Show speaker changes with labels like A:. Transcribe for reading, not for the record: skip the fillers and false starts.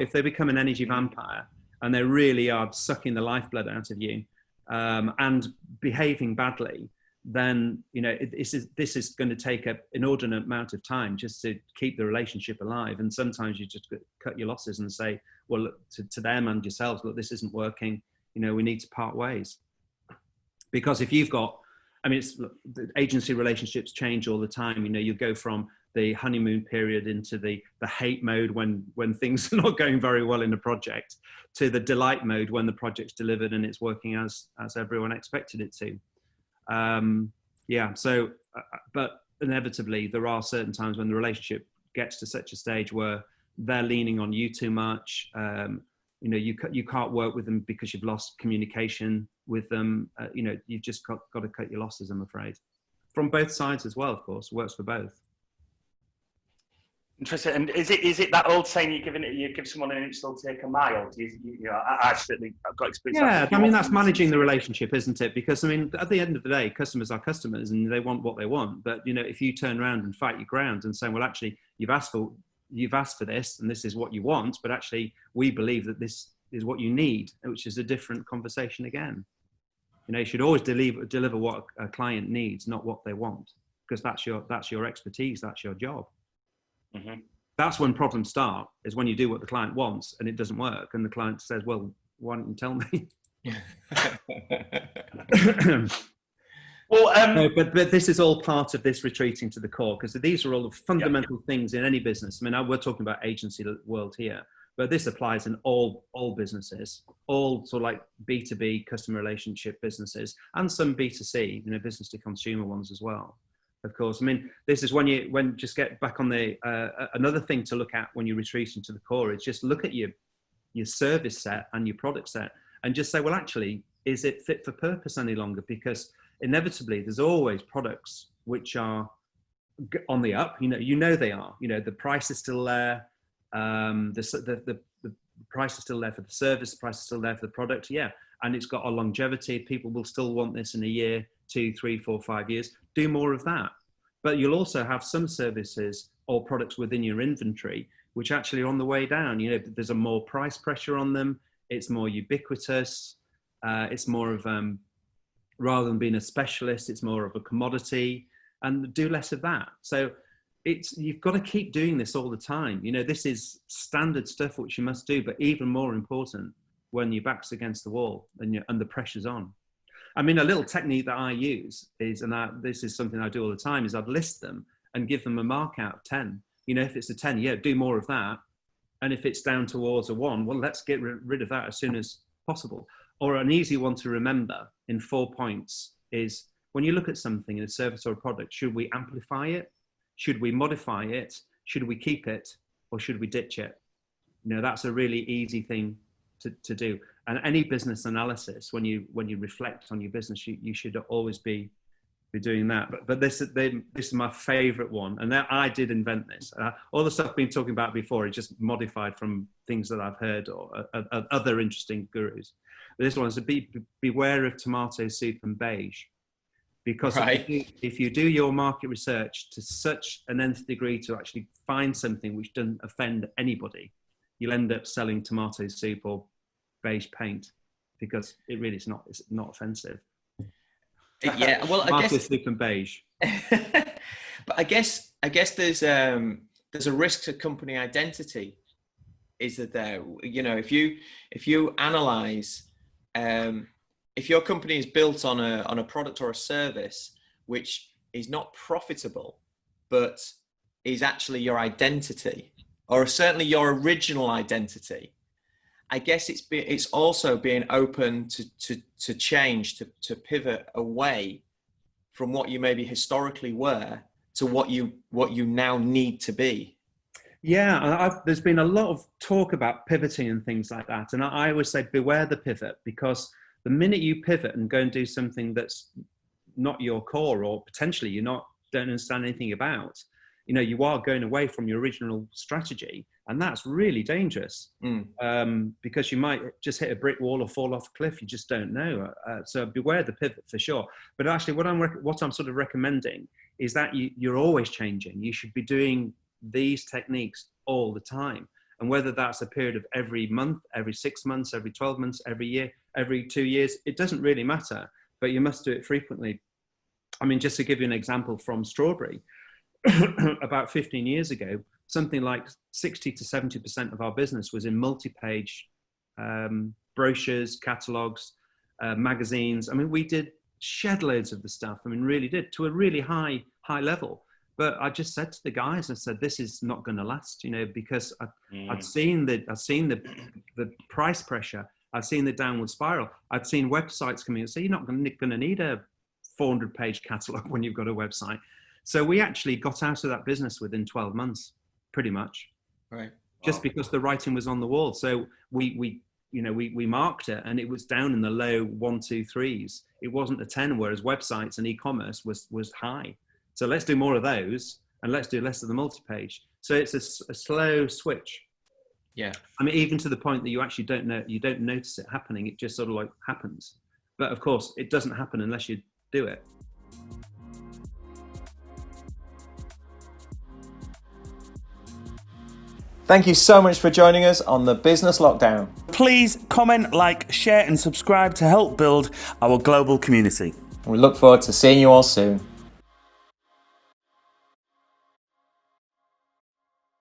A: if they become an energy vampire and they really are sucking the lifeblood out of you, and behaving badly, then, you know, this is going to take an inordinate amount of time just to keep the relationship alive. And sometimes you just cut your losses and say, well, look, to them and yourselves, look, this isn't working. You know, we need to part ways. Because if you've got, I mean, the agency relationships change all the time. You know, you go from the honeymoon period into the hate mode when things are not going very well in a project, to the delight mode when the project's delivered and it's working as everyone expected it to. But inevitably there are certain times when the relationship gets to such a stage where they're leaning on you too much. You know, you can't work with them because you've lost communication with them. You know, you've just got to cut your losses, I'm afraid. From both sides as well, of course, works for both.
B: Interesting. And is it that old saying you give someone an inch, they'll take a mile? I've got experience.
A: Yeah, I mean, that's managing the relationship, isn't it? Because, I mean, at the end of the day, customers are customers and they want what they want. But, you know, if you turn around and fight your ground and say, well, actually, you've asked for this and this is what you want, but actually we believe that this is what you need, which is a different conversation again. You know, you should always deliver what a client needs, not what they want, because that's your expertise, that's your job. Mm-hmm. That's when problems start, is when you do what the client wants and it doesn't work, and the client says, well, why don't you tell me? Well, no, but this is all part of this retreating to the core, because these are all the fundamental things in any business. I mean, we're talking about agency world here, but this applies in all businesses, all sort of like B2B customer relationship businesses, and some B2C, you know, business to consumer ones as well. Of course, I mean, this is when just get back on the another thing to look at when you retreat into the core is just look at your service set and your product set and just say, well, actually, is it fit for purpose any longer? Because inevitably, there's always products which are on the up. You know they are. You know, the price is still there. The price is still there for the service. The price is still there for the product. Yeah, and it's got a longevity. People will still want this in a year, 2, 3, 4, 5 years. Do more of that. But you'll also have some services or products within your inventory which actually are on the way down. You know, there's a more price pressure on them. It's more ubiquitous. It's more of rather than being a specialist, it's more of a commodity, and do less of that. So you've got to keep doing this all the time. You know, this is standard stuff which you must do, but even more important when your back's against the wall and the pressure's on. I mean, a little technique that I use is, this is something I do all the time, is I'd list them and give them a mark out of 10. You know, if it's a 10, yeah, do more of that. And if it's down towards a 1, well, let's get rid of that as soon as possible. Or an easy one to remember in 4 points is, when you look at something in a service or a product, should we amplify it? Should we modify it? Should we keep it? Or should we ditch it? You know, that's a really easy thing to do. And any business analysis, when you reflect on your business, you should always be doing that. But this is my favorite one, and I did invent this. All the stuff I've been talking about before is just modified from things that I've heard or other interesting gurus. But this one is beware of tomato soup and beige, because if you do your market research to such an nth degree to actually find something which doesn't offend anybody, you'll end up selling tomato soup or beige paint, because it's not offensive.
C: Yeah, well, I guess
A: soup and beige.
C: But I guess there's a risk to company identity. Is that there? You know, if you analyze, if your company is built on a product or a service which is not profitable, but is actually your identity, or certainly your original identity, I guess it's also being open to change, to pivot away from what you maybe historically were to what you now need to be.
A: Yeah, there's been a lot of talk about pivoting and things like that, and I always say beware the pivot, because the minute you pivot and go and do something that's not your core, or potentially you don't understand anything about, you know, you are going away from your original strategy, and that's really dangerous. Because you might just hit a brick wall or fall off a cliff. You just don't know. So beware the pivot for sure. But actually, what I'm sort of recommending is that you're always changing. You should be doing these techniques all the time. And whether that's a period of every month, every 6 months, every 12 months, every year, every 2 years, it doesn't really matter, but you must do it frequently. I mean, just to give you an example from Strawberry, about 15 years ago, something like 60 to 70% of our business was in multi-page brochures, catalogs, magazines. I mean, we did shed loads of the stuff. I mean, really did, to a really high level. But I just said to the guys, I said, this is not going to last, you know, because I'd seen the price pressure. I'd seen the downward spiral. I'd seen websites coming and say, you're not going to need a 400-page catalog when you've got a website. So we actually got out of that business within 12 months, pretty much.
C: Right.
A: Just because the writing was on the wall. So we marked it, and it was down in the low 1, 2, 3s. It wasn't a 10, whereas websites and e-commerce was high. So let's do more of those, and let's do less of the multi-page. So it's a slow switch.
C: Yeah.
A: I mean, even to the point that you actually don't notice it happening. It just sort of like happens. But of course, it doesn't happen unless you do it.
C: Thank you so much for joining us on the Business Lockdown.
B: Please comment, like, share, and subscribe to help build our global community.
C: We look forward to seeing you all soon.